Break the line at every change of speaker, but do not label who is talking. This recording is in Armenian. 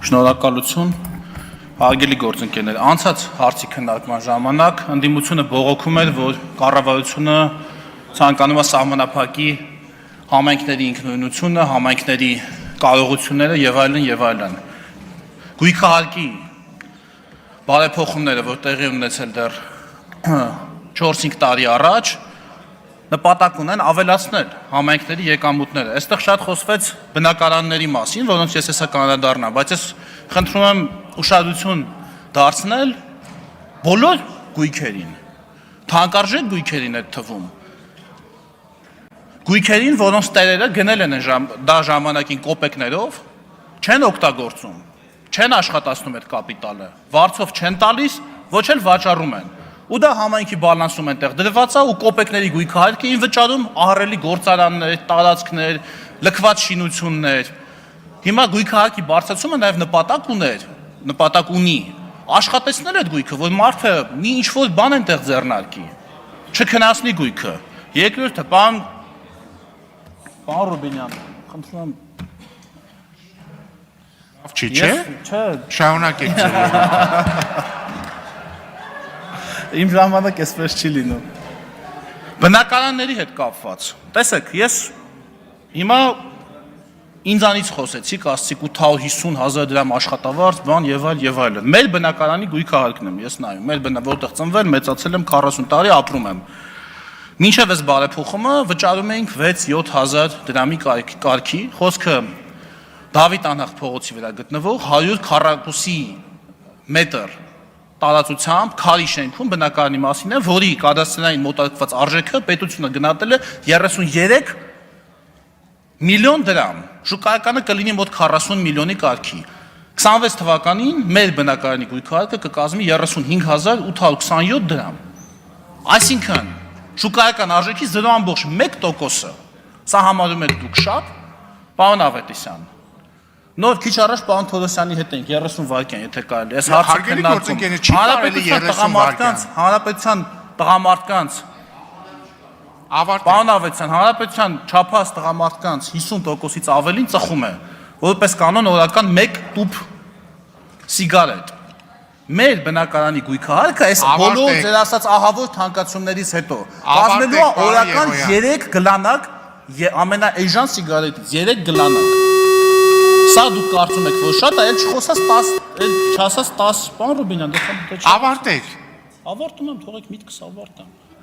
Շնորհակալություն, հարգելի գործընկերներ, անցած հարցի քննարկման ժամանակ ընդդիմությունը բողոքում էր, որ կառավարությունը ցանկանում է սահմանափակի համայնքների ինքնուրույնությունը, համայնքների կարողությունները եւ այլն եւ այլն։ Գույքահարկի բարեփոխումները, որ տեղի ունեցել դեռ 4-5 տարի առաջ, նպատակ ունեն ավելացնել համայնքների եկամուտները։ Այստեղ շատ խոսվեց բնակարանների մասին, որոնց ես հեսա կանադառնամ, բայց ես խնդրում եմ ուշադրություն դարձնել բոլոր գույքերին, թանկարժեք գույքերին է թվում։ Գույքերին, որոնց տերերը գնել են դա ժամանակին կոպեկներով, չեն օգտագործում, չեն աշխատացնում այդ կապիտալը, վարձով չեն տալիս, ոչ էլ վաճառում են։ Ու դա համայնքի բալանսում այնտեղ դրված է ու կոպեկների գույքահարկի էին վճարում ահռելի գործարաններ, տարածքներ, լքված շինություններ։ Հիմա գույքահարկի բարձրացումը նաև նպատակ ունի աշխատեցնել այդ գույքը, որ մարդը մի ինչ-որ բան այնտեղ ձեռնարկի, չքնասնի գույքը։ Երկրորդը, պարոն Ռուբինյան, խնդրում եմ
Չէ։ Շարունակեք ձեր։
Իմ ժամանակ էսպես չի լինում։ Բնակարանների հետ կապված։ Տեսեք, ես հիմա ինձանից խոսեցիք, ասցիք 850,000 դրամ աշխատավարձ, բան եւ այլն։ Մեր բնակարանի գույքահարկն եմ ես նայում։ Մեր որտեղ ծնվել, մեծացել եմ 40 տարի ապրում եմ։ Մինչև այս բարեփոխումը վճարում էինք 6-7,000 դրամի կարգի, խոսքը Դավիթ անհախտ փողոցի վրա գտնվող 100 քառակուսի մետր տարածությամբ քարի շենքում բնակարանի մասին է, որի կադաստրային մոտակցված արժեքը պետությունը գնահատել է 33 միլիոն դրամ։ Շուկայականը կլինի մոտ 40 միլիոնի կարգի։ 26 թվականին մեր բնակարանի գույքահարկը կկազմի 35,827 դրամ։ Այսինքն շուկայական արժեքի 0.1%-ը։ Սա համարում եք դուք շատ, պարոն Ավետիսյան։ Նոր քիչ առաջ պարոն Թորոսյանի հետ ենք 30 վայրկյան, եթե կարելի է։ Այս հարցը քննարկում։ Հանրապետության տղամարդկանց Պարոն Ավետիսյան, հանրապետության չափած տղամարդկանց 50%-ից ավելին ծխում է, որպես կանոն օրական 1 տուփ սիգարետ։ Մեր բնակարանի գույքահարկը այս բոլոր ձեր ասած ահավոր թանկացումներից հետո կազմելու է օրական 3 գլանակ ամենաէժան սիգարետից 3 գլանակ։ Սա դուք կարծում եք, որ շատ է, էլ չխոսած 10, պարոն Ռուբինյան,
ավարտեք։
Ավարտում եմ, թողեք միտքս ավարտեմ։